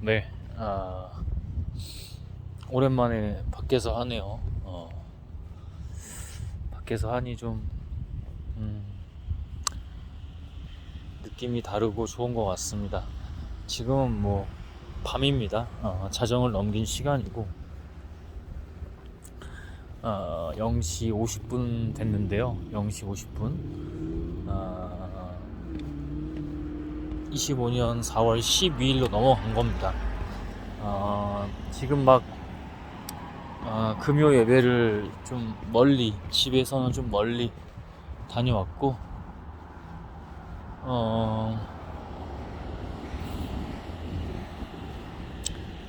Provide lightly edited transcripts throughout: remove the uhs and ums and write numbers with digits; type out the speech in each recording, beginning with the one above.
네, 오랜만에 밖에서 하네요. 밖에서 하니 좀 음, 느낌이 다르고 좋은 것 같습니다. 지금은 뭐 밤입니다. 자정을 넘긴 시간이고 0시 50분 됐는데요. 0시 50분 25년 4월 12일로 넘어간 겁니다. 지금 막 금요 예배를 좀 멀리, 집에서는 좀 멀리 다녀왔고, 어,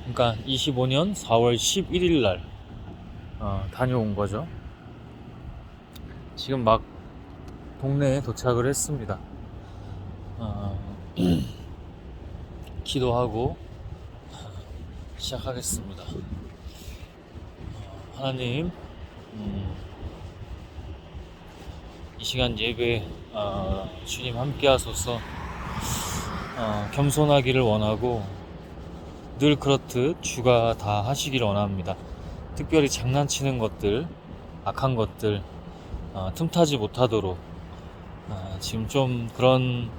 그러니까 25년 4월 11일 날 다녀온 거죠. 지금 막 동네에 도착을 했습니다. 어, 기도하고 시작하겠습니다. 하나님, 이 시간 예배 주님 함께 하소서. 겸손하기를 원하고 늘 그렇듯 주가 다 하시기를 원합니다. 특별히 장난치는 것들, 악한 것들 틈타지 못하도록 지금 좀 그런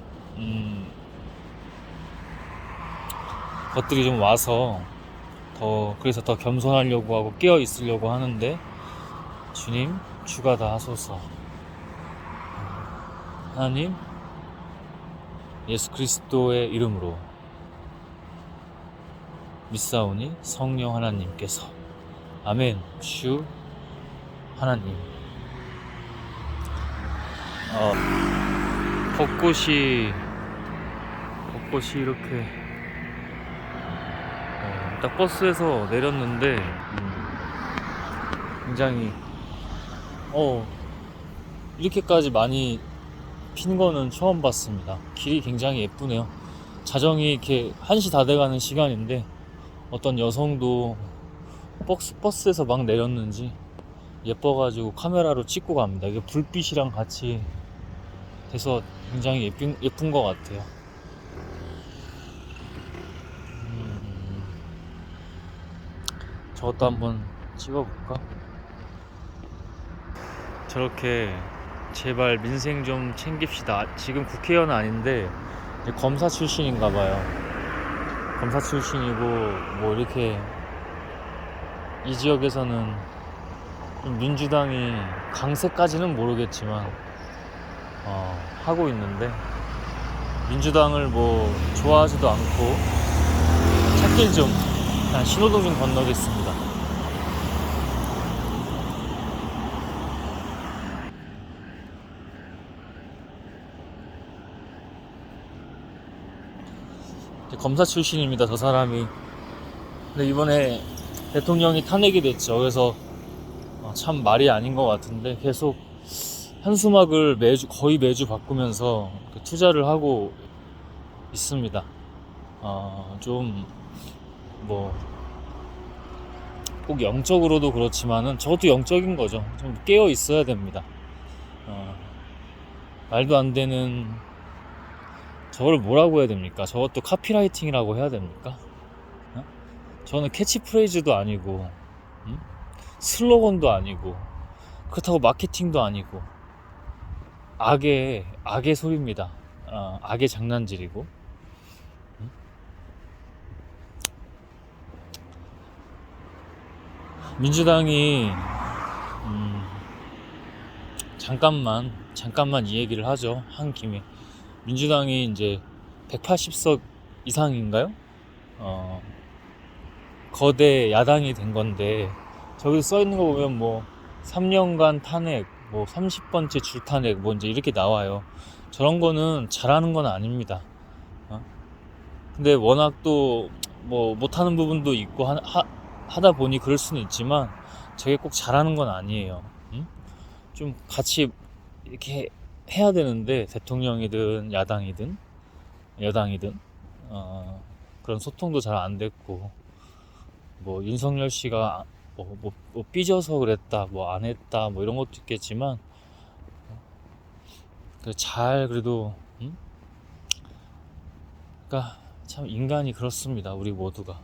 것들이 좀 와서 그래서 더 겸손하려고 하고 깨어 있으려고 하는데, 주님 주가 다 하소서. 하나님, 예수 그리스도의 이름으로 믿사오니 성령 하나님께서. 아멘. 주 하나님. 벚꽃이 이렇게 딱 버스에서 내렸는데 굉장히 이렇게까지 많이 핀 거는 처음 봤습니다. 길이 굉장히 예쁘네요. 자정이 이렇게 1시 다 돼가는 시간인데 어떤 여성도 버스에서 막 내렸는지 예뻐가지고 카메라로 찍고 갑니다. 이게 불빛이랑 같이 돼서 굉장히 예쁜 것 같아요. 저것도 한번 찍어볼까? 저렇게 제발 민생 좀 챙깁시다. 지금 국회의원 아닌데 이제 검사 출신인가 봐요. 검사 출신이고 뭐 이렇게 이 지역에서는 민주당이 강세까지는 모르겠지만 하고 있는데, 민주당을 뭐 좋아하지도 않고 찾길 좀 그냥 신호등 좀 건너겠습니다. 검사 출신입니다, 저 사람이. 근데 이번에 대통령이 탄핵이 됐죠. 그래서 참 말이 아닌 것 같은데 계속 현수막을 거의 매주 바꾸면서 투자를 하고 있습니다. 좀 뭐 꼭 영적으로도 그렇지만은 저것도 영적인 거죠. 좀 깨어 있어야 됩니다. 말도 안 되는, 저걸 뭐라고 해야 됩니까? 저것도 카피라이팅이라고 해야 됩니까? 저는 캐치프레이즈도 아니고 슬로건도 아니고 그렇다고 마케팅도 아니고 악의 소리입니다. 악의 장난질이고. 민주당이 잠깐만 이 얘기를 하죠. 한 김에 민주당이 이제 180석 이상인가요? 거대 야당이 된 건데, 저기 써 있는 거 보면 뭐 3년간 탄핵, 뭐 30번째 줄탄핵, 뭐 이제 이렇게 나와요. 저런 거는 잘하는 건 아닙니다. 근데 워낙 또 뭐 못하는 부분도 있고 하다 보니 그럴 수는 있지만 저게 꼭 잘하는 건 아니에요. 좀 같이 이렇게 해야 되는데, 대통령이든 야당이든 여당이든 그런 소통도 잘 안 됐고, 뭐 윤석열 씨가 뭐 삐져서 그랬다, 뭐 안 했다, 뭐 이런 것도 있겠지만 그래도 그러니까 참 인간이 그렇습니다. 우리 모두가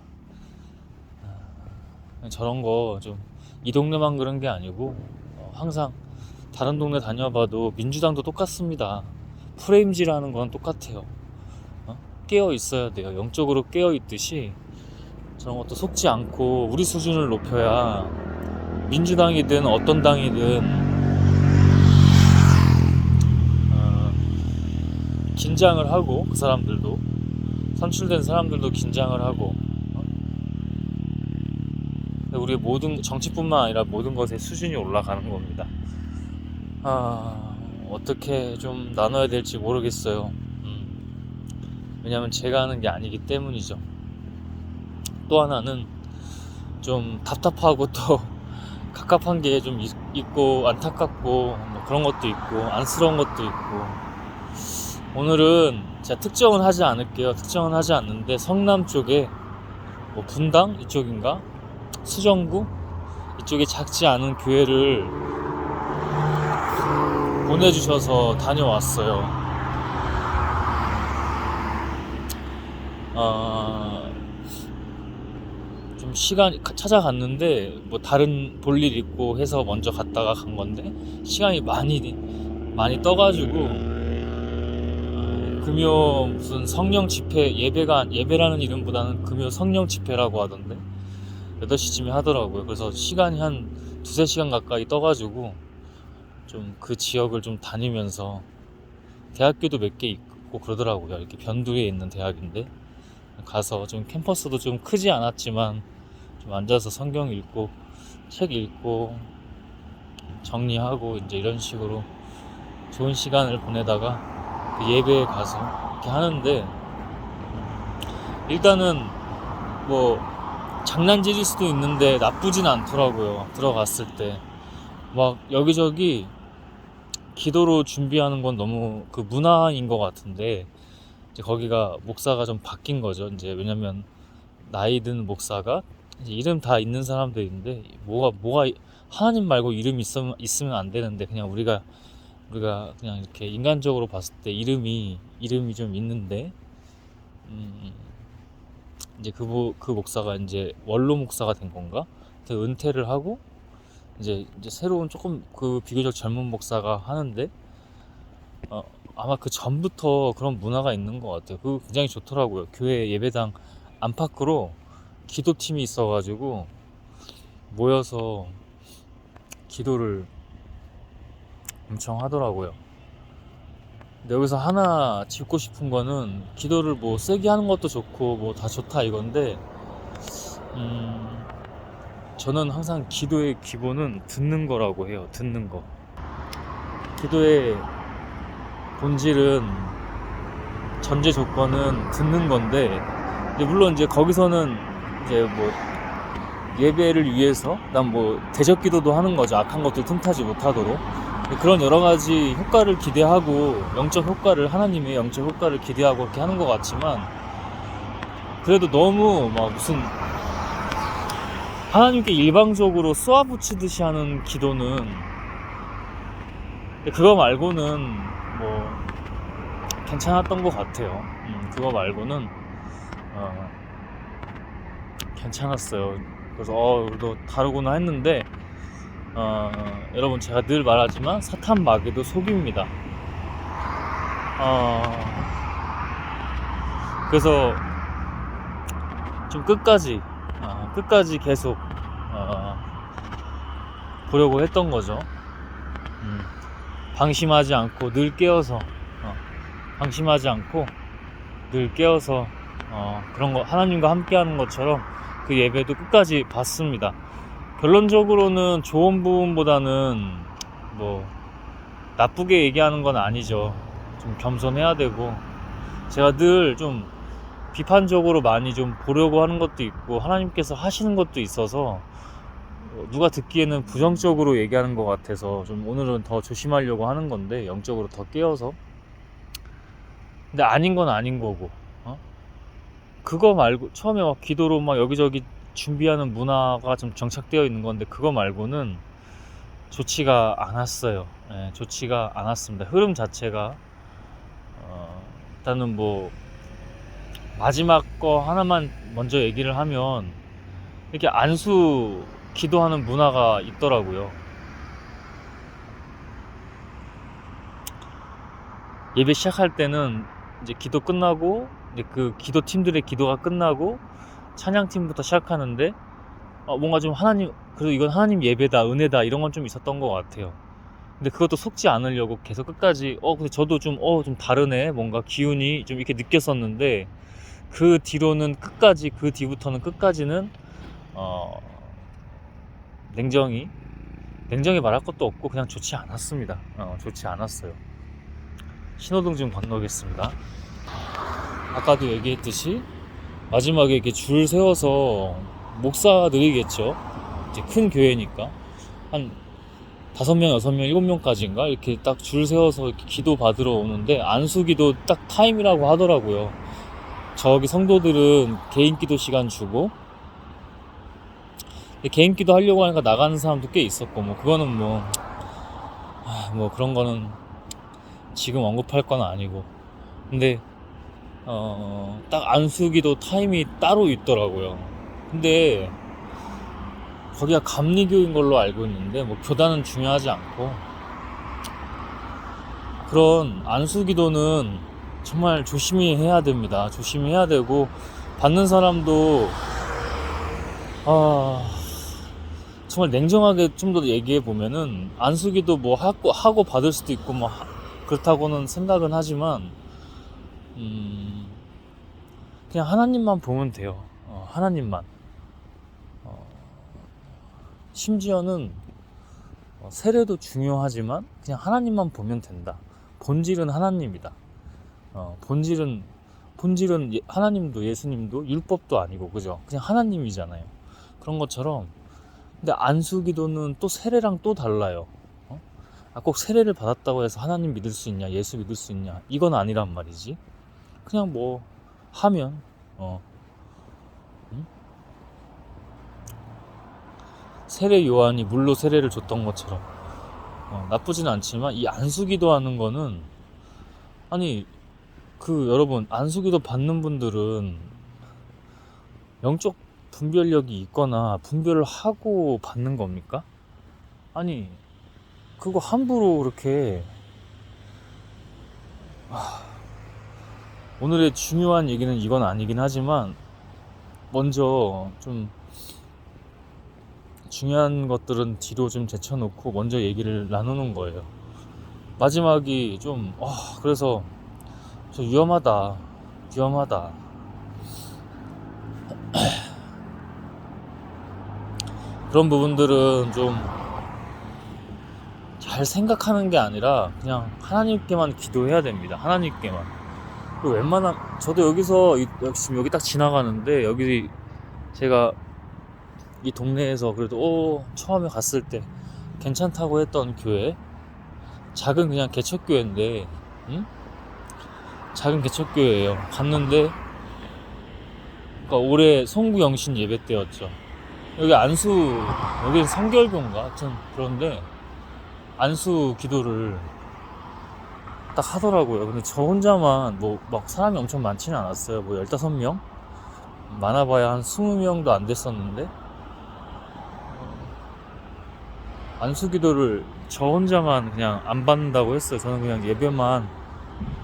저런 거 좀 이 동네만 그런 게 아니고 항상 다른 동네 다녀봐도 민주당도 똑같습니다. 프레임질하는 건 똑같아요. 깨어 있어야 돼요. 영적으로 깨어 있듯이 저런 것도 속지 않고 우리 수준을 높여야 민주당이든 어떤 당이든 긴장을 하고, 그 사람들도 선출된 사람들도 긴장을 하고, 우리 모든 정치뿐만 아니라 모든 것의 수준이 올라가는 겁니다. 어떻게 좀 나눠야 될지 모르겠어요. 왜냐면 제가 하는 게 아니기 때문이죠. 또 하나는 좀 답답하고 또 갑갑한 게 좀 있고 안타깝고 뭐 그런 것도 있고 안쓰러운 것도 있고, 오늘은 제가 특정은 하지 않을게요. 특정은 하지 않는데 성남 쪽에 뭐 분당 이쪽인가 수정구 이쪽에 작지 않은 교회를 보내주셔서 다녀왔어요. 좀 시간 찾아갔는데 뭐 다른 볼일 있고 해서 먼저 갔다가 간 건데 시간이 많이 떠가지고 금요 무슨 성령 집회 예배라는 이름보다는 금요 성령 집회라고 하던데 8시쯤에 하더라고요. 그래서 시간이 한 2-3시간 가까이 떠가지고 좀 그 지역을 좀 다니면서, 대학교도 몇 개 있고 그러더라고요. 이렇게 변두리에 있는 대학인데 가서 좀 캠퍼스도 좀 크지 않았지만 좀 앉아서 성경 읽고 책 읽고 정리하고 이제 이런 식으로 좋은 시간을 보내다가 그 예배에 가서 이렇게 하는데, 일단은 뭐 장난질일 수도 있는데 나쁘진 않더라고요. 들어갔을 때 막 여기저기 기도로 준비하는 건 너무 그 문화인 것 같은데, 이제 거기가 목사가 좀 바뀐 거죠. 이제 왜냐면 나이 든 목사가 이제 이름 다 있는 사람들인데 뭐가 하나님 말고 이름이 있으면 안 되는데, 그냥 우리가 그냥 이렇게 인간적으로 봤을 때 이름이 좀 있는데, 이제 그 목사가 이제 원로 목사가 된 건가? 은퇴를 하고 이제 새로운 조금 그 비교적 젊은 목사가 하는데, 아마 그 전부터 그런 문화가 있는 것 같아요. 그거 굉장히 좋더라고요. 교회 예배당 안팎으로 기도팀이 있어가지고 모여서 기도를 엄청 하더라고요. 근데 여기서 하나 짚고 싶은 거는, 기도를 뭐 세게 하는 것도 좋고 뭐 다 좋다 이건데, 저는 항상 기도의 기본은 듣는 거라고 해요. 듣는 거. 기도의 본질은, 전제 조건은 듣는 건데, 물론 이제 거기서는 이제 뭐 예배를 위해서 난 뭐 대적 기도도 하는 거죠. 악한 것들 틈타지 못하도록. 그런 여러 가지 효과를 기대하고, 하나님의 영적 효과를 기대하고 그렇게 하는 것 같지만, 그래도 너무 막 무슨 하나님께 일방적으로 쏘아붙이듯이 하는 기도는, 그거 말고는 뭐 괜찮았던 것 같아요. 그거 말고는 괜찮았어요. 그래서 그래도 다르구나 했는데, 여러분 제가 늘 말하지만 사탄 마귀도 속입니다. 그래서 좀 끝까지 계속 보려고 했던 거죠. 방심하지 않고 늘 깨어서 그런 거 하나님과 함께하는 것처럼 그 예배도 끝까지 봤습니다. 결론적으로는 좋은 부분보다는 뭐 나쁘게 얘기하는 건 아니죠. 좀 겸손해야 되고, 제가 늘 좀 비판적으로 많이 좀 보려고 하는 것도 있고 하나님께서 하시는 것도 있어서 누가 듣기에는 부정적으로 얘기하는 것 같아서 좀 오늘은 더 조심하려고 하는 건데, 영적으로 더 깨어서. 근데 아닌 건 아닌 거고, 그거 말고 처음에 막 기도로 막 여기저기 준비하는 문화가 좀 정착되어 있는 건데, 그거 말고는 좋지가 않았어요. 좋지가 않았습니다. 흐름 자체가 일단은 뭐 마지막 거 하나만 먼저 얘기를 하면 이렇게 안수 기도하는 문화가 있더라고요. 예배 시작할 때는 이제 기도 끝나고 이제 그 기도 팀들의 기도가 끝나고 찬양팀부터 시작하는데 뭔가 좀 하나님, 그래도 이건 하나님 예배다, 은혜다, 이런 건 좀 있었던 것 같아요. 근데 그것도 속지 않으려고 계속 끝까지 근데 저도 좀 다르네, 뭔가 기운이 좀 이렇게 느꼈었는데, 그 뒤로는 끝까지, 그 뒤부터는 끝까지는 어 냉정히 말할 것도 없고 그냥 좋지 않았습니다. 좋지 않았어요. 신호등 좀 건너겠습니다. 아까도 얘기했듯이 마지막에 이렇게 줄 세워서 목사들이겠죠. 이제 큰 교회니까 한 5명, 6명, 7명까지인가 이렇게 딱 줄 세워서 이렇게 기도 받으러 오는데 안수기도 딱 타임이라고 하더라고요. 저기 성도들은 개인 기도 시간 주고, 개인 기도 하려고 하니까 나가는 사람도 꽤 있었고, 뭐 그거는 뭐 그런 거는 지금 언급할 건 아니고. 근데 딱 안수기도 타임이 따로 있더라고요. 근데 거기가 감리교인 걸로 알고 있는데, 뭐 교단은 중요하지 않고, 그런 안수기도는 정말 조심히 해야 됩니다. 조심히 해야 되고, 받는 사람도 정말 냉정하게 좀 더 얘기해 보면은 안수기도 뭐 하고 받을 수도 있고 뭐 그렇다고는 생각은 하지만 그냥 하나님만 보면 돼요. 하나님만. 심지어는 세례도 중요하지만 그냥 하나님만 보면 된다. 본질은 하나님이다. 본질은 하나님도 예수님도 율법도 아니고, 그죠? 그냥 하나님이잖아요. 그런 것처럼. 근데 안수기도는 또 세례랑 또 달라요. 꼭 세례를 받았다고 해서 하나님 믿을 수 있냐, 예수 믿을 수 있냐, 이건 아니란 말이지. 그냥 뭐 하면 세례 요한이 물로 세례를 줬던 것처럼 나쁘진 않지만, 이 안수기도 하는 거는, 아니 여러분, 안수기도 받는 분들은 영적 분별력이 있거나 분별을 하고 받는 겁니까? 아니 그거 함부로 그렇게. 오늘의 중요한 얘기는 이건 아니긴 하지만, 먼저 좀 중요한 것들은 뒤로 좀 제쳐놓고 먼저 얘기를 나누는 거예요. 마지막이 좀 그래서 저 위험하다. 그런 부분들은 좀 잘 생각하는 게 아니라 그냥 하나님께만 기도해야 됩니다. 하나님께만. 그리고 저도 여기서 지금 여기 딱 지나가는데, 여기 제가 이 동네에서 그래도 처음에 갔을 때 괜찮다고 했던 교회, 작은 그냥 개척교회인데, 작은 개척교회예요. 갔는데, 그러니까 올해 송구영신 예배 때였죠. 여기 성결교인가? 하여튼 그런데 안수 기도를 딱 하더라고요. 근데 저 혼자만 막 사람이 엄청 많지는 않았어요. 15명? 많아봐야 한 20명도 안 됐었는데, 안수 기도를 저 혼자만 그냥 안 받는다고 했어요. 저는 그냥 예배만,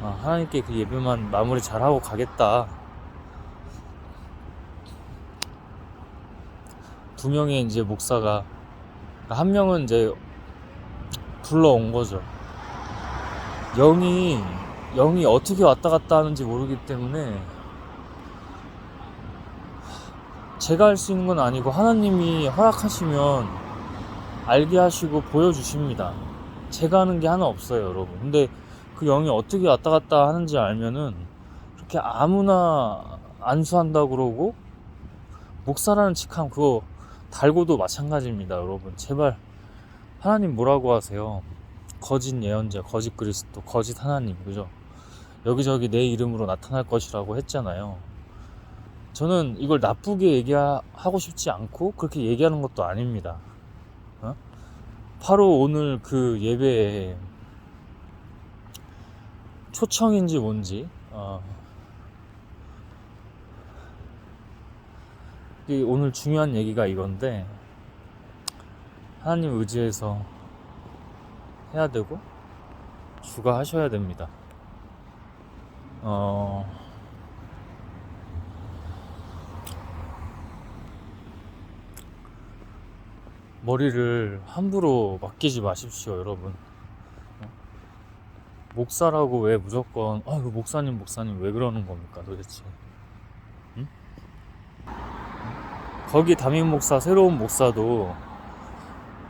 하나님께 그 예배만 마무리 잘하고 가겠다. 2명의 이제 목사가, 한 명은 이제 불러온 거죠. 영이 어떻게 왔다 갔다 하는지 모르기 때문에 제가 할 수 있는 건 아니고, 하나님이 허락하시면 알게 하시고 보여주십니다. 제가 하는 게 하나 없어요, 여러분. 근데 그 영이 어떻게 왔다 갔다 하는지 알면은 그렇게 아무나 안수한다고 그러고, 목사라는 직함 그거 달고도 마찬가지입니다, 여러분. 제발, 하나님 뭐라고 하세요? 거짓 예언자, 거짓 그리스도, 거짓 하나님, 그죠? 여기저기 내 이름으로 나타날 것이라고 했잖아요. 저는 이걸 나쁘게 얘기하고 싶지 않고 그렇게 얘기하는 것도 아닙니다. 바로 오늘 그 예배에 초청인지 뭔지 오늘 중요한 얘기가 이건데, 하나님 의지해서 해야 되고 주가 하셔야 됩니다. 머리를 함부로 맡기지 마십시오, 여러분. 목사라고 왜 무조건 그 목사님 왜 그러는 겁니까 도대체? 응? 거기 담임 목사, 새로운 목사도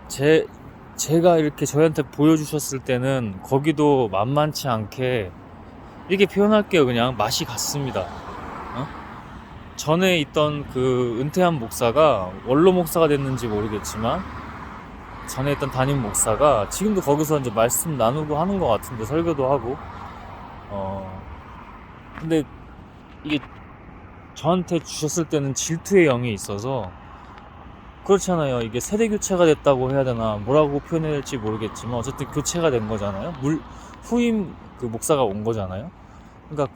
제가 이렇게 저희한테 보여주셨을 때는 거기도 만만치 않게, 이렇게 표현할게요, 그냥 맛이 갔습니다. 전에 있던 그 은퇴한 목사가 원로 목사가 됐는지 모르겠지만, 전에 있던 담임 목사가 지금도 거기서 이제 말씀 나누고 하는 것 같은데, 설교도 하고. 근데 이게 저한테 주셨을 때는 질투의 영이 있어서, 그렇잖아요. 이게 세대 교체가 됐다고 해야 되나, 뭐라고 표현해야 될지 모르겠지만 어쨌든 교체가 된 거잖아요. 후임 그 목사가 온 거잖아요. 그러니까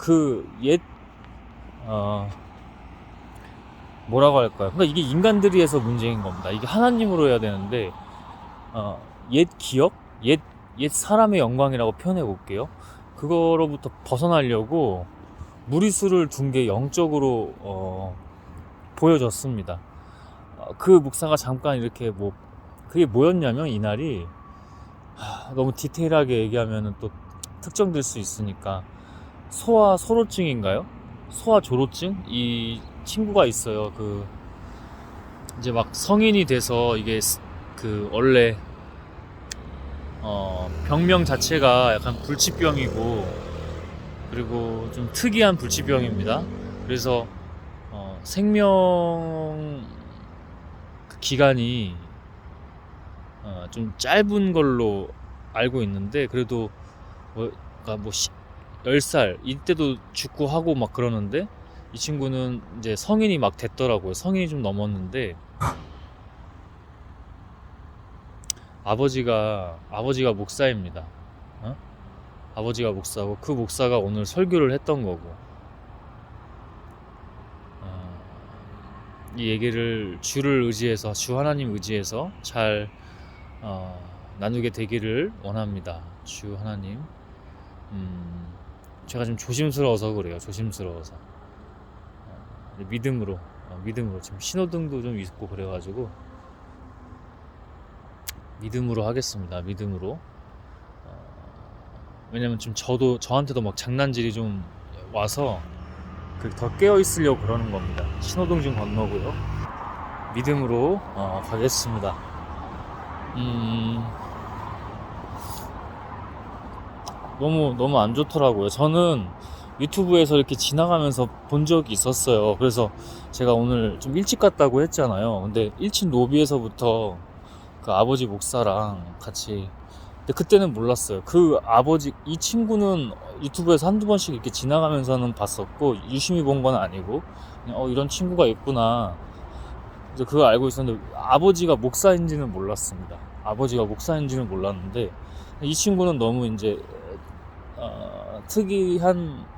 뭐라고 할까요? 그러니까 이게 인간들이 해서 문제인 겁니다. 이게 하나님으로 해야 되는데, 옛 기억, 옛 사람의 영광이라고 표현해 볼게요. 그거로부터 벗어나려고 무리수를 둔 게 영적으로 보여졌습니다. 그 목사가 잠깐 이렇게 그게 뭐였냐면, 이날이 너무 디테일하게 얘기하면 또 특정될 수 있으니까, 소아소로증인가요? 소아조로증? 이 친구가 있어요. 이제 막 성인이 돼서, 이게 원래 병명 자체가 약간 불치병이고, 그리고 좀 특이한 불치병입니다. 그래서 생명 기간이 좀 짧은 걸로 알고 있는데, 그래도 그러니까 10살 이때도 죽고 하고 막 그러는데, 이 친구는 이제 성인이 막 됐더라고요. 성인이 좀 넘었는데, 아버지가 목사입니다. 아버지가 목사고, 그 목사가 오늘 설교를 했던 거고, 이 얘기를 주를 의지해서, 주 하나님 의지해서 잘 나누게 되기를 원합니다. 주 하나님. 제가 좀 조심스러워서 그래요. 조심스러워서. 믿음으로 지금 신호등도 좀 있고 그래가지고 믿음으로 하겠습니다. 믿음으로. 왜냐면 지금 저한테도 막 장난질이 좀 와서 더 깨어있으려고 그러는 겁니다. 신호등 좀 건너고요. 믿음으로 가겠습니다. 너무 안 좋더라고요. 저는 유튜브에서 이렇게 지나가면서 본 적이 있었어요. 그래서 제가 오늘 좀 일찍 갔다고 했잖아요. 근데 1층 로비에서부터 그 아버지 목사랑 같이, 근데 그때는 몰랐어요. 이 친구는 유튜브에서 한두 번씩 이렇게 지나가면서는 봤었고, 유심히 본 건 아니고, 그냥 이런 친구가 있구나, 이제 그거 알고 있었는데, 아버지가 목사인지는 몰랐습니다. 아버지가 목사인지는 몰랐는데, 이 친구는 너무 이제 특이한,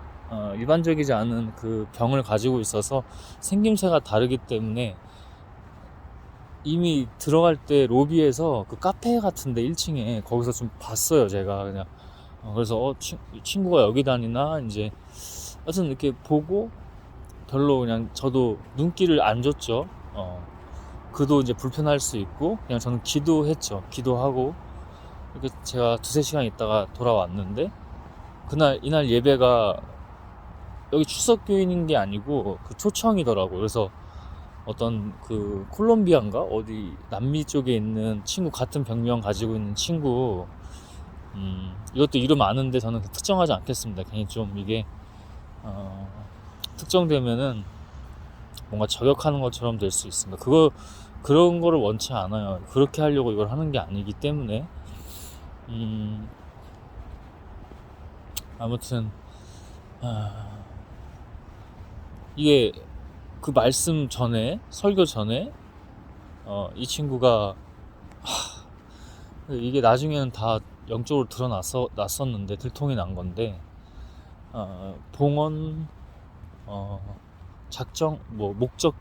일반적이지 않은 그 병을 가지고 있어서 생김새가 다르기 때문에, 이미 들어갈 때 로비에서 그 카페 같은데 1층에 거기서 좀 봤어요, 제가. 그냥 그래서 친구가 여기 다니나, 이제 하여튼 이렇게 보고 별로, 그냥 저도 눈길을 안 줬죠. 그도 이제 불편할 수 있고, 그냥 저는 기도했죠. 기도하고 이렇게 제가 2-3시간 있다가 돌아왔는데, 이날 예배가 여기 출석교인인 게 아니고 그 초청이더라고요. 그래서 어떤 그 콜롬비아인가 어디 남미 쪽에 있는 친구, 같은 병명 가지고 있는 친구, 이것도 이름 아는데 저는 특정하지 않겠습니다. 괜히 좀 이게 특정되면은 뭔가 저격하는 것처럼 될 수 있습니다. 그런 거를 원치 않아요. 그렇게 하려고 이걸 하는 게 아니기 때문에. 아무튼 이게 그 말씀 전에, 설교 전에 이 친구가 이게 나중에는 다 영적으로 드러났었는데, 들통이 난 건데, 봉헌 작정 뭐 목적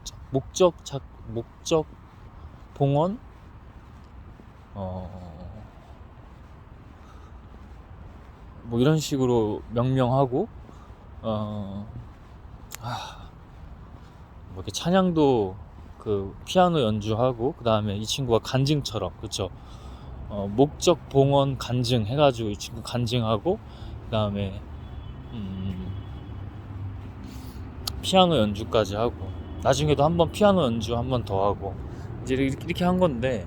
봉헌 뭐 이런 식으로 명명하고 뭐 이렇게 찬양도 그 피아노 연주하고 그 다음에 이 친구가 간증처럼 그쵸 목적 봉헌 간증 해가지고 이 친구 간증하고 그 다음에 피아노 연주까지 하고 나중에도 한번 피아노 연주 한 번 더 하고 이제 이렇게 한 건데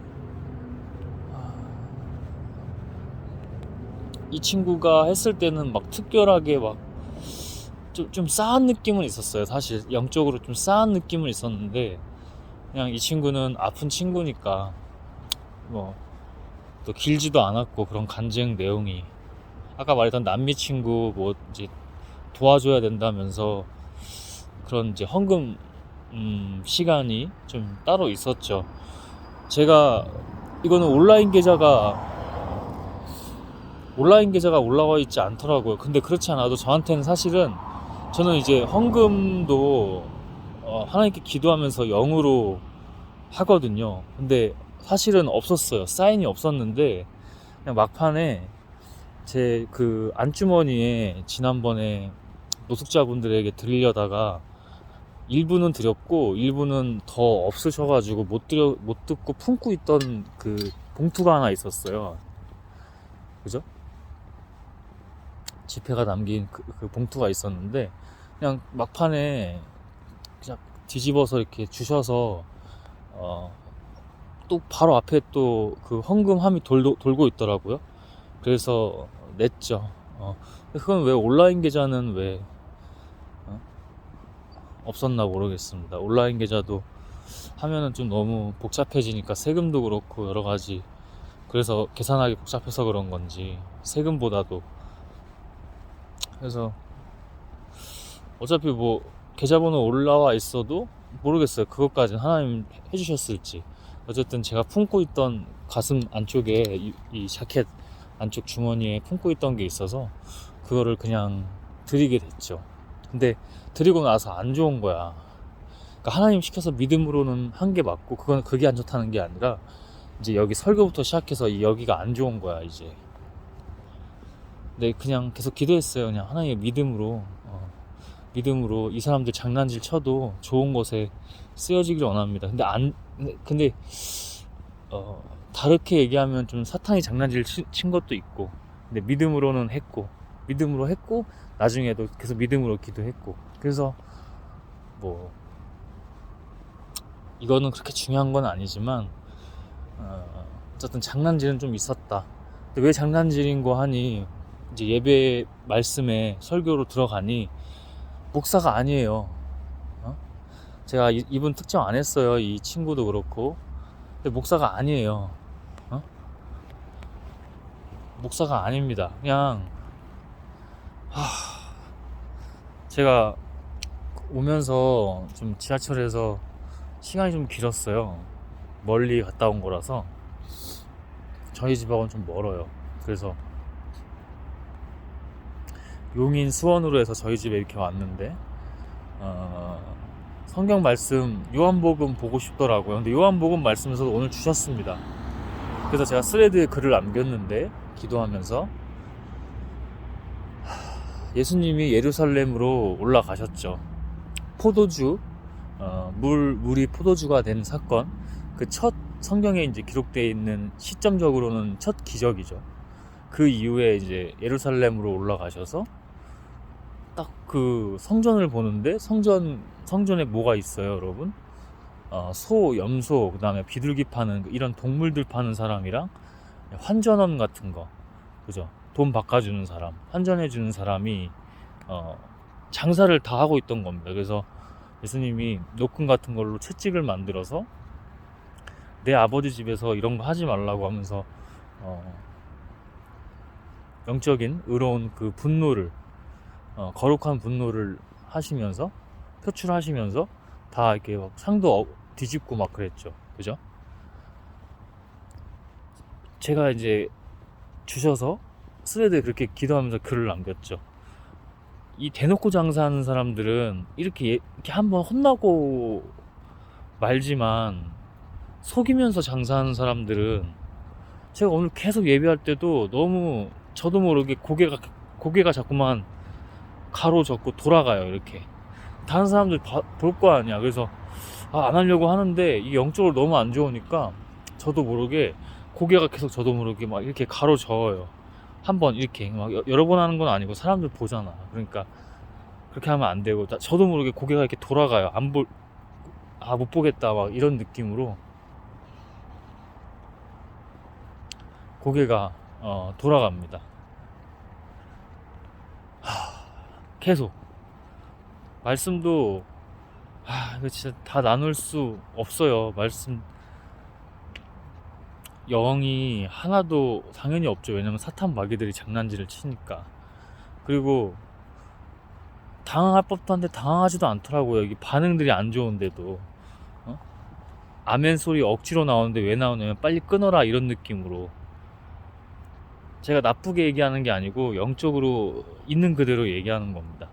이 친구가 했을 때는 막 특별하게 막 좀 싸한 느낌은 있었어요. 사실 영적으로 좀 싸한 느낌은 있었는데 그냥 이 친구는 아픈 친구니까 뭐 또 길지도 않았고 그런 간증 내용이 아까 말했던 남미 친구 뭐 이제 도와줘야 된다면서 그런 이제 헌금 시간이 좀 따로 있었죠. 제가 이거는 온라인 계좌가 올라와 있지 않더라고요. 근데 그렇지 않아도 저한테는 사실은 저는 이제 헌금도 하나님께 기도하면서 0으로 하거든요. 근데 사실은 없었어요. 사인이 없었는데 그냥 막판에 제 그 안주머니에 지난번에 노숙자분들에게 드리려다가 일부는 드렸고 일부는 더 없으셔가지고 못 듣고 품고 있던 그 봉투가 하나 있었어요. 그죠? 지폐가 담긴 그 봉투가 있었는데 그냥 막판에 그냥 뒤집어서 이렇게 주셔서 또 바로 앞에 또 그 헌금함이 돌고 있더라고요. 그래서 냈죠. 그건 왜 온라인 계좌는 왜 없었나 모르겠습니다. 온라인 계좌도 하면은 좀 너무 복잡해지니까 세금도 그렇고 여러 가지 그래서 계산하기 복잡해서 그런 건지 세금보다도 그래서 어차피 뭐 계좌번호 올라와 있어도 모르겠어요. 그것까지는 하나님 해주셨을지. 어쨌든 제가 품고 있던 가슴 안쪽에 이 자켓 안쪽 주머니에 품고 있던 게 있어서 그거를 그냥 드리게 됐죠. 근데 드리고 나서 안 좋은 거야. 그러니까 하나님 시켜서 믿음으로는 한 게 맞고 그게 안 좋다는 게 아니라 이제 여기 설교부터 시작해서 여기가 안 좋은 거야 이제. 근데 그냥 계속 기도했어요. 그냥 하나님의 믿음으로 이 사람들 장난질 쳐도 좋은 것에 쓰여지기를 원합니다. 근데 다르게 얘기하면 좀 사탄이 장난질 친 것도 있고, 근데 믿음으로 했고 나중에도 계속 믿음으로 기도했고, 그래서 뭐 이거는 그렇게 중요한 건 아니지만 어쨌든 장난질은 좀 있었다. 근데 왜 장난질인 거 하니 이제 예배 말씀에 설교로 들어가니 목사가 아니에요. 제가 이분 특정 안 했어요. 이 친구도 그렇고. 근데 목사가 아니에요. 목사가 아닙니다. 그냥 제가 오면서 좀 지하철에서 시간이 좀 길었어요. 멀리 갔다 온 거라서 저희 집하고는 좀 멀어요. 그래서 용인 수원으로 해서 저희 집에 이렇게 왔는데 성경 말씀 요한복음 보고 싶더라고요. 근데 요한복음 말씀에서도 오늘 주셨습니다. 그래서 제가 스레드에 글을 남겼는데 기도하면서 예수님이 예루살렘으로 올라가셨죠. 포도주 물이 포도주가 된 사건, 그 첫 성경에 이제 기록되어 있는 시점적으로는 첫 기적이죠. 그 이후에 이제 예루살렘으로 올라가셔서 딱 그 성전을 보는데 성전에 뭐가 있어요, 여러분? 소, 염소, 그 다음에 비둘기 파는 이런 동물들 파는 사람이랑 환전원 같은 거, 그죠? 돈 바꿔주는 사람, 환전해주는 사람이 장사를 다 하고 있던 겁니다. 그래서 예수님이 노큰 같은 걸로 채찍을 만들어서 내 아버지 집에서 이런 거 하지 말라고 하면서 영적인 의로운 그 분노를 거룩한 분노를 하시면서 표출하시면서 다 이렇게 막 상도 뒤집고 막 그랬죠. 그죠? 제가 이제 주셔서 스레드에 그렇게 기도하면서 글을 남겼죠. 이 대놓고 장사하는 사람들은 이렇게 한번 혼나고 말지만, 속이면서 장사하는 사람들은, 제가 오늘 계속 예배할 때도 너무 저도 모르게 고개가 자꾸만 가로젓고 돌아가요. 이렇게 다른 사람들 볼 거 아니야. 그래서 안 하려고 하는데 이게 영적으로 너무 안 좋으니까 저도 모르게 고개가 계속 저도 모르게 막 이렇게 가로저어요. 한번 이렇게 막 여러 번 하는 건 아니고 사람들 보잖아. 그러니까 그렇게 하면 안 되고, 저도 모르게 고개가 이렇게 돌아가요. 못 보겠다 막 이런 느낌으로 고개가 돌아갑니다. 계속 말씀도 이거 진짜 다 나눌 수 없어요. 말씀 영이 하나도 당연히 없죠. 왜냐면 사탄 마귀들이 장난질을 치니까. 그리고 당황할 법도 한데 당황하지도 않더라고요. 이게 반응들이 안 좋은데도 아멘 소리 억지로 나오는데 왜 나오냐면 빨리 끊어라 이런 느낌으로. 제가 나쁘게 얘기하는 게 아니고 영적으로 있는 그대로 얘기하는 겁니다.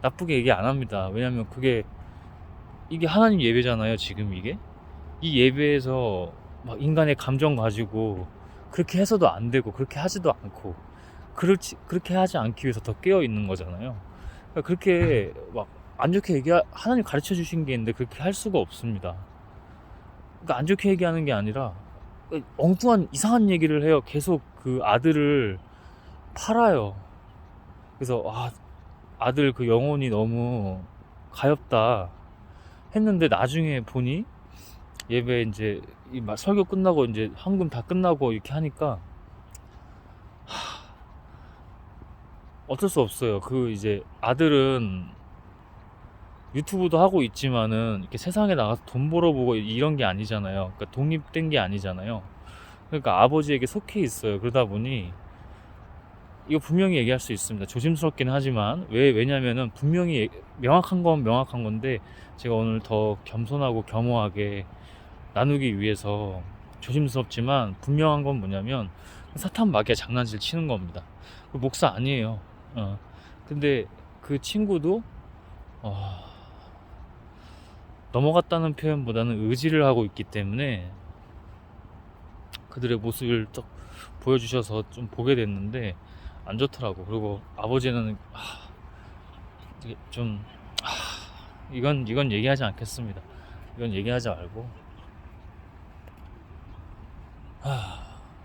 나쁘게 얘기 안 합니다. 왜냐면 이게 하나님 예배잖아요. 지금 이 예배에서 막 인간의 감정 가지고 그렇게 해서도 안 되고 그렇게 하지도 않고 그렇게 하지 않기 위해서 더 깨어 있는 거잖아요. 그러니까 그렇게 막 안 좋게 하나님 가르쳐 주신 게 있는데 그렇게 할 수가 없습니다. 그러니까 안 좋게 얘기하는 게 아니라 엉뚱한 이상한 얘기를 해요. 계속 그 아들을 팔아요. 그래서 아들 그 영혼이 너무 가엾다 했는데, 나중에 보니 예배 이제 설교 끝나고 이제 헌금 다 끝나고 이렇게 하니까 어쩔 수 없어요. 이제 아들은 유튜브도 하고 있지만은 이렇게 세상에 나가서 돈 벌어보고 이런 게 아니잖아요. 그러니까 독립된 게 아니잖아요. 그러니까 아버지에게 속해 있어요. 그러다 보니 이거 분명히 얘기할 수 있습니다. 조심스럽긴 하지만 왜냐면은 분명히 명확한 건 명확한 건데, 제가 오늘 더 겸손하고 겸허하게 나누기 위해서 조심스럽지만 분명한 건 뭐냐면, 사탄 마귀가 장난질 치는 겁니다. 목사 아니에요. 근데 그 친구도 넘어갔다는 표현보다는 의지를 하고 있기 때문에 그들의 모습을 딱 보여주셔서 좀 보게 됐는데 안 좋더라고. 그리고 아버지는 좀 이건 얘기하지 않겠습니다. 이건 얘기하지 말고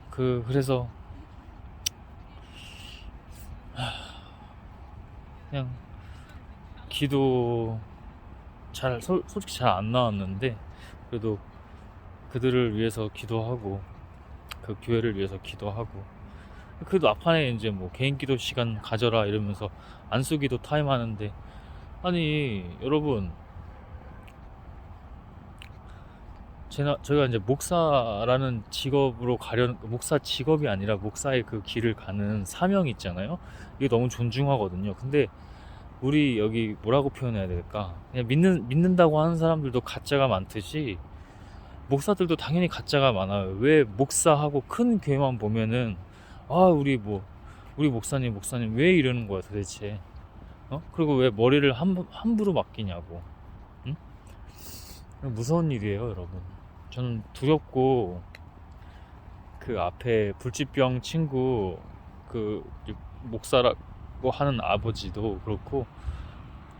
그래서 그냥 기도 솔직히 잘 안 나왔는데 그래도 그들을 위해서 기도하고 그 교회를 위해서 기도하고, 그래도 앞판에 이제 뭐 개인 기도 시간 가져라 이러면서 안수기도 타임 하는데, 아니 여러분, 저희가 이제 목사라는 직업으로 목사 직업이 아니라 목사의 그 길을 가는 사명이 있잖아요. 이게 너무 존중하거든요. 근데 우리 여기 뭐라고 표현해야 될까? 그냥 믿는다고 하는 사람들도 가짜가 많듯이 목사들도 당연히 가짜가 많아요. 왜 목사하고 큰 교회만 보면은 우리 목사님 왜 이러는 거야 도대체? 그리고 왜 머리를 함부로 맡기냐고. 응? 무서운 일이에요, 여러분. 저는 두렵고, 그 앞에 불치병 친구 그 목사라고 하는 아버지도 그렇고,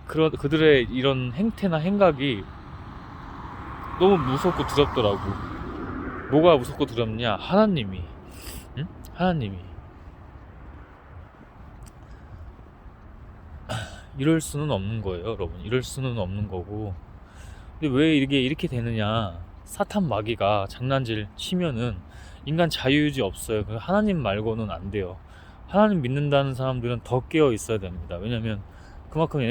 그들의 이런 행태나 행각이 너무 무섭고 두렵더라고. 뭐가 무섭고 두렵냐? 하나님이 이럴 수는 없는 거예요, 여러분. 이럴 수는 없는 거고. 근데 왜 이렇게 되느냐? 사탄 마귀가 장난질 치면은 인간 자유의지 없어요. 하나님 말고는 안 돼요. 하나님 믿는다는 사람들은 더 깨어 있어야 됩니다. 왜냐면 그만큼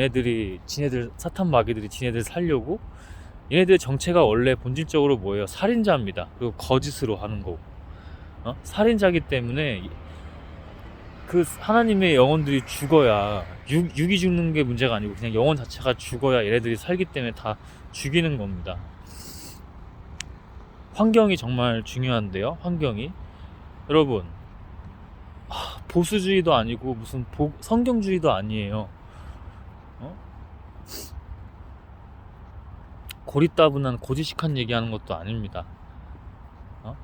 사탄 마귀들이 지네들 살려고, 얘네들의 정체가 원래 본질적으로 뭐예요? 살인자입니다. 그리고 거짓으로 하는 거고, 살인자기 때문에 그 하나님의 영혼들이 죽어야, 육이 죽는 게 문제가 아니고 그냥 영혼 자체가 죽어야 얘네들이 살기 때문에 다 죽이는 겁니다. 환경이 정말 중요한데요. 환경이, 여러분, 보수주의도 아니고 무슨 성경주의도 아니에요. 고리따분한 고지식한 얘기하는 것도 아닙니다. 어?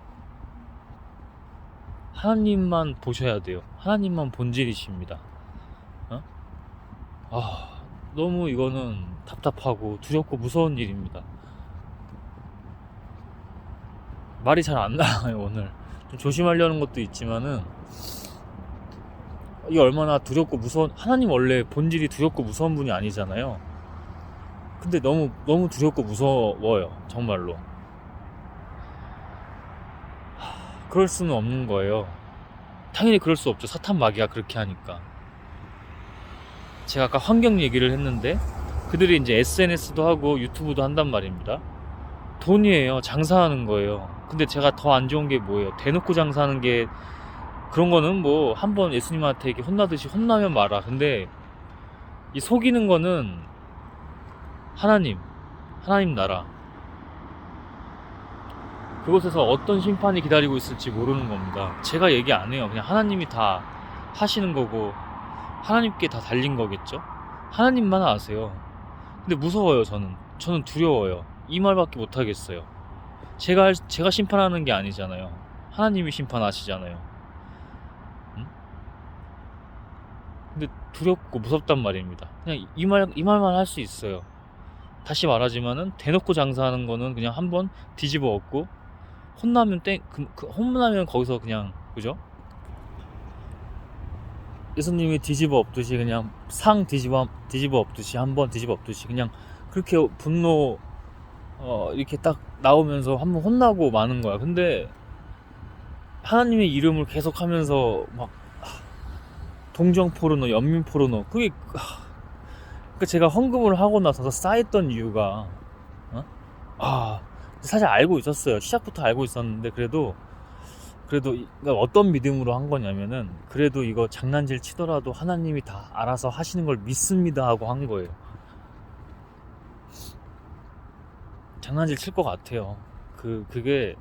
하나님만 보셔야 돼요. 하나님만 본질이십니다. 어? 너무 이거는 답답하고 두렵고 무서운 일입니다. 말이 잘 안 나와요. 오늘 좀 조심하려는 것도 있지만은 이게 얼마나 두렵고 무서운, 하나님 원래 본질이 두렵고 무서운 분이 아니잖아요. 근데 너무 너무 두렵고 무서워요, 정말로. 그럴 수는 없는 거예요. 당연히 그럴 수 없죠. 사탄 마귀가 그렇게 하니까. 제가 아까 환경 얘기를 했는데 그들이 이제 SNS도 하고 유튜브도 한단 말입니다. 돈이에요. 장사하는 거예요. 근데 제가 더 안 좋은 게 뭐예요? 대놓고 장사하는 게, 그런 거는 뭐 한번 예수님한테 이렇게 혼나듯이 혼나면 말아. 근데 이 속이는 거는 하나님 나라, 그곳에서 어떤 심판이 기다리고 있을지 모르는 겁니다. 제가 얘기 안 해요. 그냥 하나님이 다 하시는 거고 하나님께 다 달린 거겠죠. 하나님만 아세요. 근데 무서워요. 저는 두려워요. 이 말밖에 못 하겠어요. 제가 심판하는 게 아니잖아요. 하나님이 심판하시잖아요. 응? 근데 두렵고 무섭단 말입니다. 그냥 이 말만 할 수 있어요. 다시 말하지만은 대놓고 장사하는 거는 그냥 한번 뒤집어 엎고 혼나면 혼나면 거기서 그냥, 그죠? 예수님이 뒤집어 엎듯이 그냥 상 뒤집어 엎듯이, 한번 뒤집어 엎듯이 그냥 그렇게 분노 이렇게 딱 나오면서 한번 혼나고 마는 거야. 근데 하나님의 이름을 계속 하면서 막 동정 포르노, 연민 포르노, 그게 그러니까 제가 헌금을 하고 나서 쌓였던 이유가, 사실 알고 있었어요. 시작부터 알고 있었는데 그래도 그러니까 어떤 믿음으로 한 거냐면은, 그래도 이거 장난질 치더라도 하나님이 다 알아서 하시는 걸 믿습니다 하고 한 거예요. 장난질 칠 것 같아요. 그게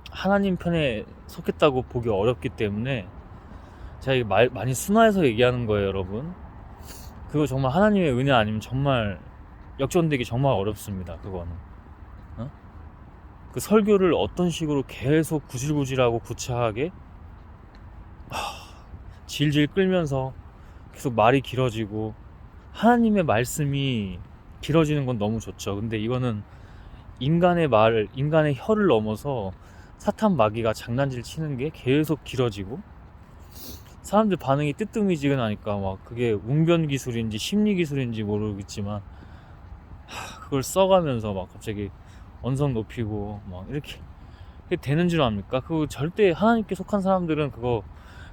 하나님 편에 속했다고 보기 어렵기 때문에 제가 이게 많이 순화해서 얘기하는 거예요, 여러분. 그거 정말 하나님의 은혜 아니면 정말 역전되기 정말 어렵습니다. 그거는. 그 설교를 어떤 식으로 계속 구질구질하고 구차하게 질질 끌면서 계속 말이 길어지고, 하나님의 말씀이 길어지는 건 너무 좋죠. 근데 이거는 인간의 혀를 넘어서 사탄 마귀가 장난질 치는 게 계속 길어지고, 사람들 반응이 뜨뜻미지근하니까 막 그게 웅변 기술인지 심리 기술인지 모르겠지만 그걸 써가면서 막 갑자기 언성 높이고 막 이렇게 되는 줄 압니까? 그거 절대, 하나님께 속한 사람들은 그거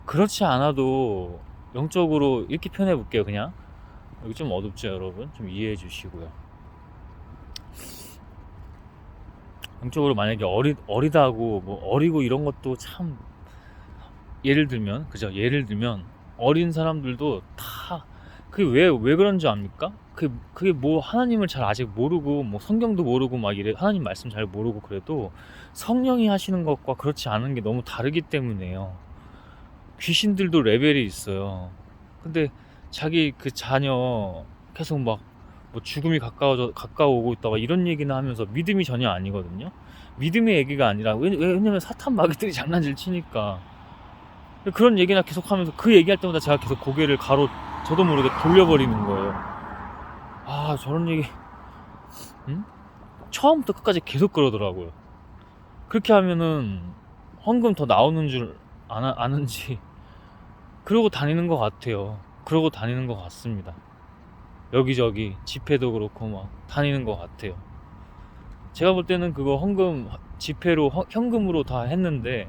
그렇지 않아도 영적으로 이렇게 표현해 볼게요. 그냥 여기 좀 어둡죠, 여러분? 좀 이해해 주시고요. 영적으로 만약에 어리다고 뭐 어리고 이런 것도 참, 예를 들면 어린 사람들도 다 그게 왜 그런지 압니까? 그게 뭐 하나님을 잘 아직 모르고 뭐 성경도 모르고 막 이래, 하나님 말씀 잘 모르고 그래도 성령이 하시는 것과 그렇지 않은 게 너무 다르기 때문에요. 귀신들도 레벨이 있어요. 근데 자기 그 자녀 계속 막 뭐 죽음이 가까워오고 있다 이런 얘기는 하면서 믿음이 전혀 아니거든요. 믿음의 얘기가 아니라, 왜냐면 사탄 마귀들이 장난질 치니까 그런 얘기나 계속하면서 그 얘기할 때마다 제가 계속 고개를 저도 모르게 돌려버리는 거예요. 저런 얘기 처음부터 끝까지 계속 그러더라고요. 그렇게 하면은 헌금 더 나오는 줄 아는지 그러고 다니는 것 같아요. 그러고 다니는 것 같습니다. 여기저기 집회도 그렇고 막 다니는 것 같아요. 제가 볼 때는 그거 헌금 집회로 현금으로 다 했는데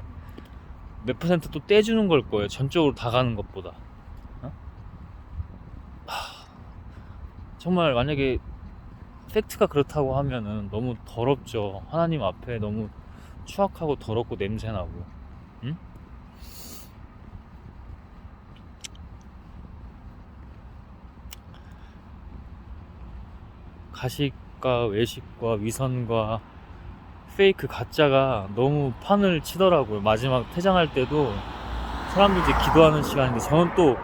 몇 퍼센트 또 떼주는 걸 거예요. 전적으로 다 가는 것보다. 정말 만약에 팩트가 그렇다고 하면은 너무 더럽죠. 하나님 앞에 너무 추악하고 더럽고 냄새나고. 응? 가식과 외식과 위선과 페이크 가짜가 너무 판을 치더라고요. 마지막 퇴장할 때도 사람들이 기도하는 시간인데, 저는 또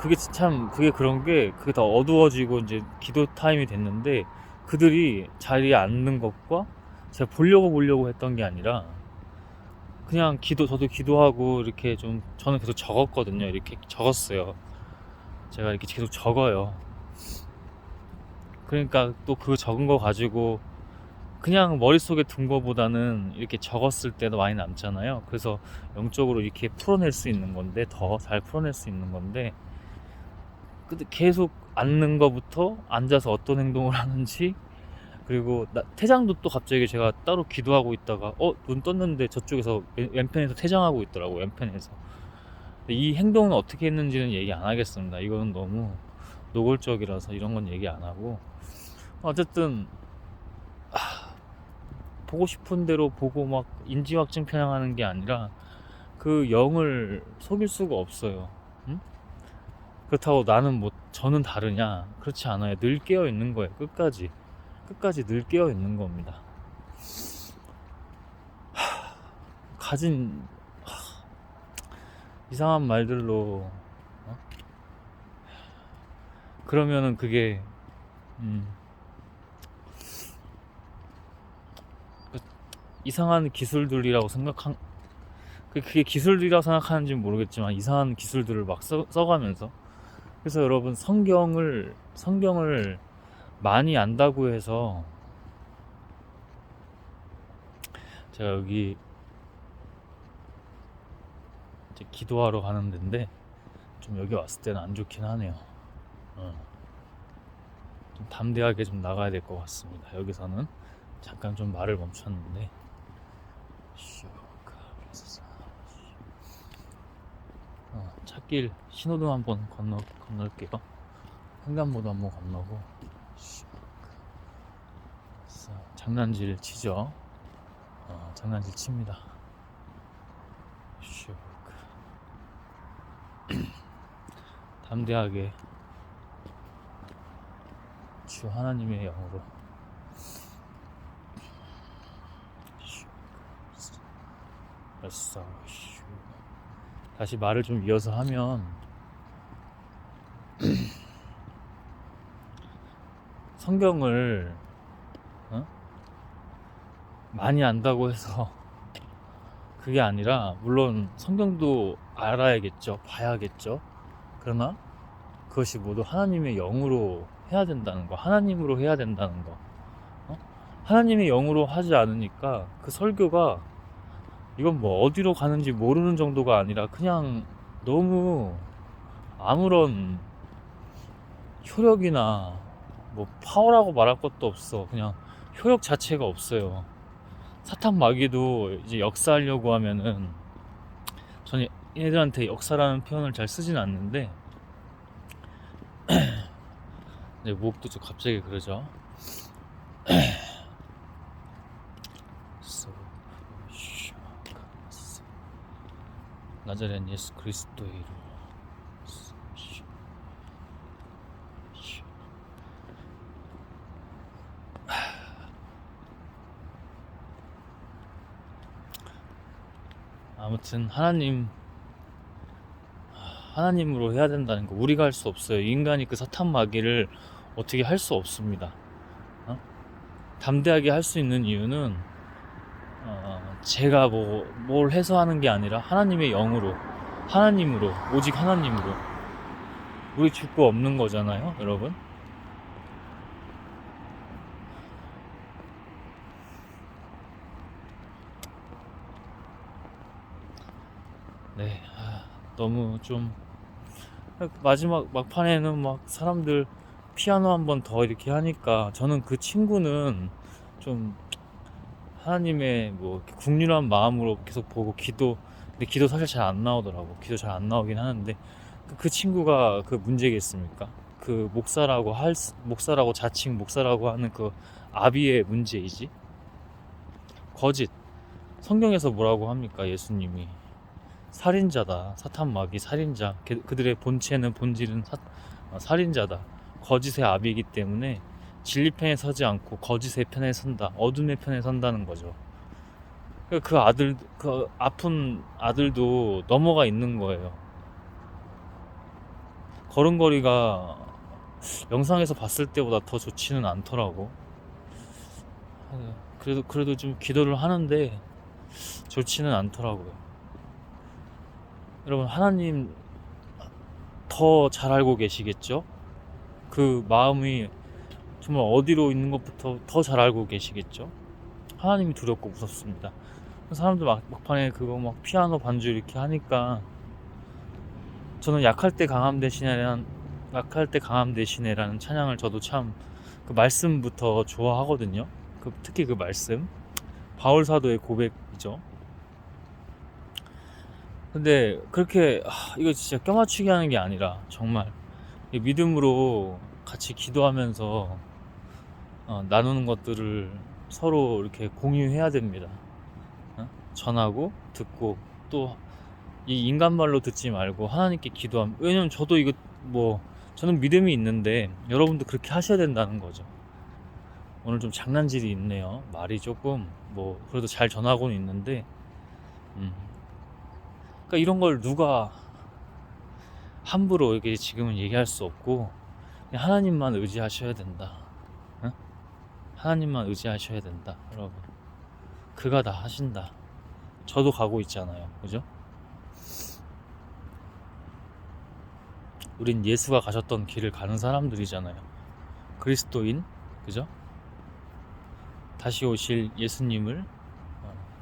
그게 그런 게, 그게 더 어두워지고 이제 기도 타임이 됐는데, 그들이 자리에 앉는 것과 제가 보려고 했던 게 아니라 그냥 저도 기도하고 이렇게 좀 저는 계속 적었거든요. 이렇게 적었어요. 제가 이렇게 계속 적어요. 그러니까 또 그 적은 거 가지고 그냥 머릿속에 둔 거보다는 이렇게 적었을 때도 많이 남잖아요. 그래서 영적으로 이렇게 풀어낼 수 있는 건데, 더 잘 풀어낼 수 있는 건데, 근데 계속 앉는 거부터 앉아서 어떤 행동을 하는지, 그리고 퇴장도 또 갑자기 제가 따로 기도하고 있다가 눈 떴는데 저쪽에서 왼편에서 퇴장하고 있더라고요. 왼편에서. 근데 이 행동은 어떻게 했는지는 얘기 안 하겠습니다. 이거는 너무 노골적이라서 이런 건 얘기 안 하고, 어쨌든 보고 싶은 대로 보고 막 인지확증 편향하는 게 아니라 그 영을 속일 수가 없어요. 응? 그렇다고 저는 다르냐? 그렇지 않아요. 늘 깨어 있는 거예요. 끝까지 늘 깨어 있는 겁니다. 가진 이상한 말들로 그러면은 그게 이상한 기술들이라고 그게 기술들이라고 생각하는지는 모르겠지만 이상한 기술들을 막 써가면서, 그래서 여러분 성경을 많이 안다고 해서, 제가 여기 이제 기도하러 가는 데인데 좀 여기 왔을 때는 안 좋긴 하네요. 좀 담대하게 좀 나가야 될 것 같습니다. 여기서는 잠깐 좀 말을 멈췄는데, 찻길 신호등 한번 건널게요. 횡단보도 한번 건너고. 장난질 치죠. 장난질 칩니다. 담대하게 주 하나님의 영으로 다시 말을 좀 이어서 하면, 성경을 많이 안다고 해서 그게 아니라, 물론 성경도 알아야겠죠. 봐야겠죠. 그러나 그것이 모두 하나님의 영으로 해야 된다는 거, 하나님으로 해야 된다는 거. 하나님의 영으로 하지 않으니까 그 설교가, 이건 뭐 어디로 가는지 모르는 정도가 아니라 그냥 너무 아무런 효력이나 뭐 파워라고 말할 것도 없어. 그냥 효력 자체가 없어요. 사탄 마귀도 이제 역사하려고 하면은, 저는 얘들한테 역사라는 표현을 잘 쓰진 않는데, 내 목도 좀 갑자기 그러죠. 나자렛 예수 그리스도의 이름. 아무튼 하나님으로 해야 된다는 거, 우리가 할 수 없어요. 인간이 그 사탄 마귀를 어떻게 할 수 없습니다. 담대하게 할 수 있는 이유는, 제가 뭘 해서 하는 게 아니라 하나님의 영으로, 오직 하나님으로. 우리 죽고 없는 거잖아요, 여러분. 네, 너무 좀 마지막 막판에는 막 사람들 피아노 한 번 더 이렇게 하니까, 저는 그 친구는 좀 하나님의 뭐 국률한 마음으로 계속 보고 근데 기도 사실 잘 안 나오더라고. 기도 잘 안 나오긴 하는데, 그 친구가 그 문제겠습니까? 그 자칭 목사라고 하는 그 아비의 문제이지. 거짓. 성경에서 뭐라고 합니까? 예수님이 살인자다. 사탄 마귀 살인자. 그들의 본질은 살인자다. 거짓의 아비이기 때문에 진리 편에 서지 않고 거짓의 편에 선다. 어둠의 편에 선다는 거죠. 그 아픈 아들도 넘어가 있는 거예요. 걸음걸이가 영상에서 봤을 때보다 더 좋지는 않더라고. 그래도 좀 기도를 하는데 좋지는 않더라고요. 여러분, 하나님 더 잘 알고 계시겠죠? 그 마음이 정말 어디로 있는 것부터 더 잘 알고 계시겠죠? 하나님이 두렵고 무섭습니다. 사람들 막판에 그거 막 피아노 반주 이렇게 하니까 저는 약할 때 강함 대신에라는 찬양을 저도 참 그 말씀부터 좋아하거든요. 특히 그 말씀 바울 사도의 고백이죠. 근데 그렇게 이거 진짜 껴맞추기 하는 게 아니라 정말 믿음으로 같이 기도하면서 나누는 것들을 서로 이렇게 공유해야 됩니다. 전하고 듣고 또 이 인간 말로 듣지 말고 하나님께 기도함. 왜냐면 저도 이거 저는 믿음이 있는데 여러분도 그렇게 하셔야 된다는 거죠. 오늘 좀 장난질이 있네요. 말이 조금 그래도 잘 전하고는 있는데 그러니까 이런 걸 누가 함부로 이게 지금은 얘기할 수 없고 그냥 하나님만 의지하셔야 된다. 응? 하나님만 의지하셔야 된다. 여러분, 그가 다 하신다. 저도 가고 있잖아요. 그죠? 우린 예수가 가셨던 길을 가는 사람들이잖아요. 그리스도인, 그죠? 다시 오실 예수님을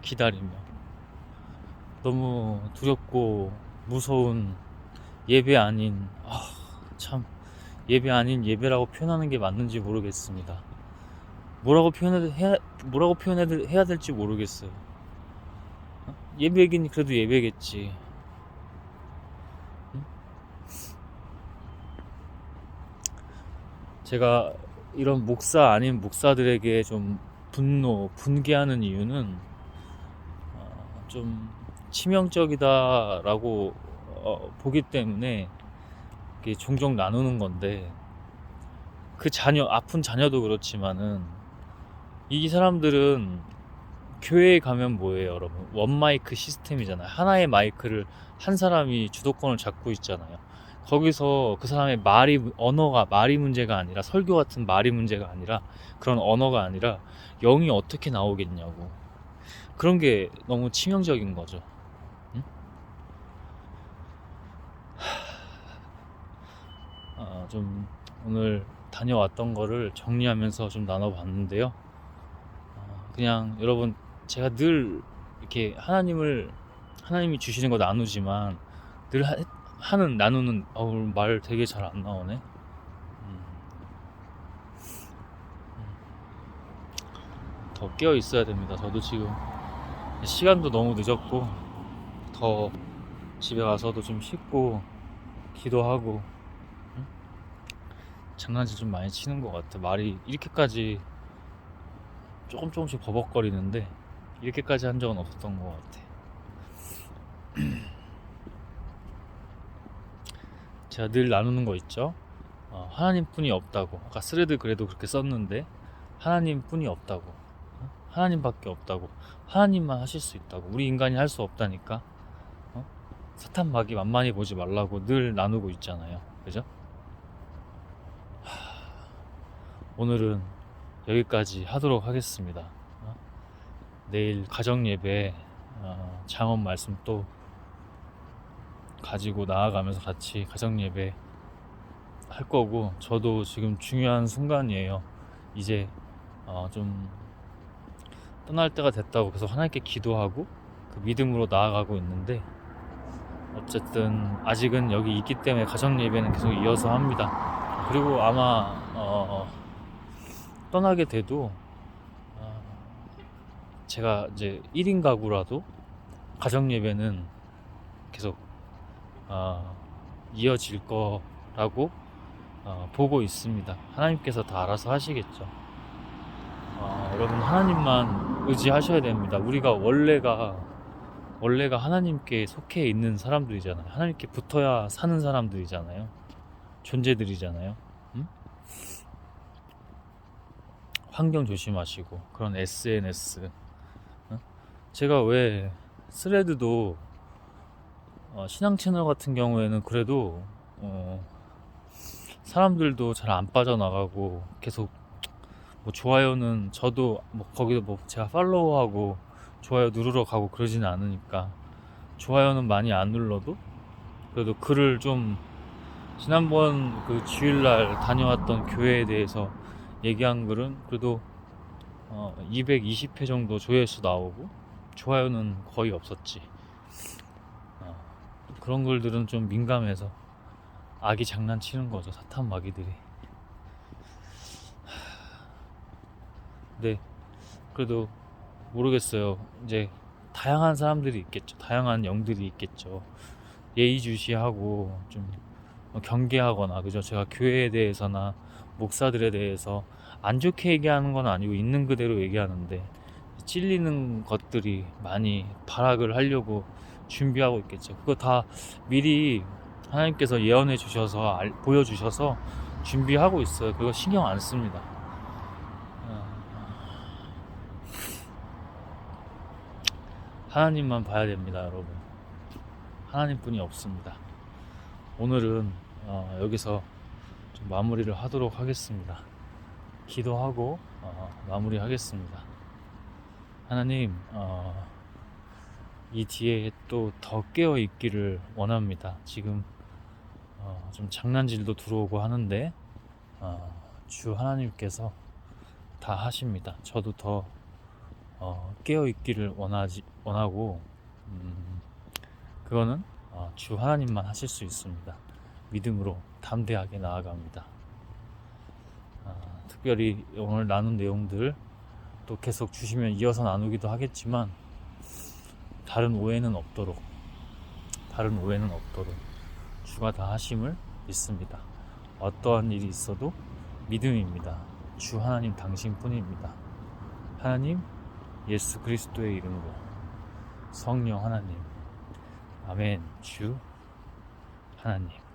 기다리며 너무 두렵고 무서운 예배 아닌 참 예배 아닌 예배라고 표현하는 게 맞는지 모르겠습니다. 뭐라고 표현해야 될지 모르겠어요. 예배긴 그래도 예배겠지. 제가 이런 목사 아닌 목사들에게 좀 분개하는 이유는 좀 치명적이다라고 보기 때문에 이게 종종 나누는 건데, 그 아픈 자녀도 그렇지만은 이 사람들은 교회에 가면 뭐예요, 여러분? 원마이크 시스템이잖아요. 하나의 마이크를 한 사람이 주도권을 잡고 있잖아요. 거기서 그 사람의 말이 문제가 아니라, 설교 같은 말이 문제가 아니라, 그런 언어가 아니라 영이 어떻게 나오겠냐고. 그런 게 너무 치명적인 거죠. 응? 좀 오늘 다녀왔던 거를 정리하면서 좀 나눠봤는데요. 그냥 여러분, 제가 늘 이렇게 하나님이 주시는 거 나누지만 늘 나누는 말 되게 잘 안 나오네. 더 깨어 있어야 됩니다. 저도 지금 시간도 너무 늦었고, 더 집에 가서도 좀 씻고 기도하고 장난질 좀 많이 치는 것 같아. 말이 이렇게까지 조금씩 버벅거리는데 이렇게까지 한 적은 없었던 것 같아. 제가 늘 나누는 거 있죠. 하나님뿐이 없다고. 아까 스레드 그래도 그렇게 썼는데 하나님뿐이 없다고. 하나님밖에 없다고. 하나님만 하실 수 있다고. 우리 인간이 할 수 없다니까. 사탄 마귀 만만히 보지 말라고 늘 나누고 있잖아요. 그죠? 오늘은 여기까지 하도록 하겠습니다. 내일 가정 예배 장언 말씀 또 가지고 나아가면서 같이 가정 예배 할 거고, 저도 지금 중요한 순간이에요. 이제 좀 떠날 때가 됐다고 계속 하나님께 기도하고 그 믿음으로 나아가고 있는데, 어쨌든 아직은 여기 있기 때문에 가정 예배는 계속 이어서 합니다. 그리고 아마 떠나게 돼도 제가 이제 1인 가구라도 가정 예배는 계속 이어질 거라고 보고 있습니다. 하나님께서 다 알아서 하시겠죠. 여러분, 하나님만 의지하셔야 됩니다. 우리가 원래가 하나님께 속해 있는 사람들이잖아요. 하나님께 붙어야 사는 사람들이잖아요. 존재들이잖아요. 응? 환경 조심하시고, 그런 SNS. 제가 왜 스레드도 신앙 채널 같은 경우에는 그래도 사람들도 잘 안 빠져나가고 계속 뭐 좋아요는 저도 뭐 거기도 뭐 제가 팔로우하고 좋아요 누르러 가고 그러지는 않으니까 좋아요는 많이 안 눌러도 그래도 글을 좀 지난번 그 주일날 다녀왔던 교회에 대해서 얘기한 글은 그래도 220회 정도 조회수 나오고 좋아요는 거의 없었지. 어, 그런 글들은 좀 민감해서 아기 장난치는 거죠, 사탄 마귀들이. 근데 그래도 모르겠어요. 이제 다양한 사람들이 있겠죠. 다양한 영들이 있겠죠. 예의주시하고 좀 경계하거나, 그죠? 제가 교회에 대해서나 목사들에 대해서 안 좋게 얘기하는 건 아니고 있는 그대로 얘기하는데 찔리는 것들이 많이 발악을 하려고 준비하고 있겠죠. 그거 다 미리 하나님께서 예언해 주셔서 보여주셔서 준비하고 있어요. 그거 신경 안 씁니다. 하나님만 봐야 됩니다, 여러분. 하나님뿐이 없습니다. 오늘은 여기서 좀 마무리를 하도록 하겠습니다. 기도하고 마무리하겠습니다. 하나님, 이 뒤에 또 더 깨어 있기를 원합니다. 지금 좀 장난질도 들어오고 하는데 주 하나님께서 다 하십니다. 저도 더 깨어 있기를 원하고 그거는 주 하나님만 하실 수 있습니다. 믿음으로 담대하게 나아갑니다. 특별히 오늘 나눈 내용들 또 계속 주시면 이어서 나누기도 하겠지만 다른 오해는 없도록 주가 다 하심을 믿습니다. 어떠한 일이 있어도 믿음입니다. 주 하나님 당신뿐입니다. 하나님, 예수 그리스도의 이름으로 성령 하나님, 아멘. 주 하나님.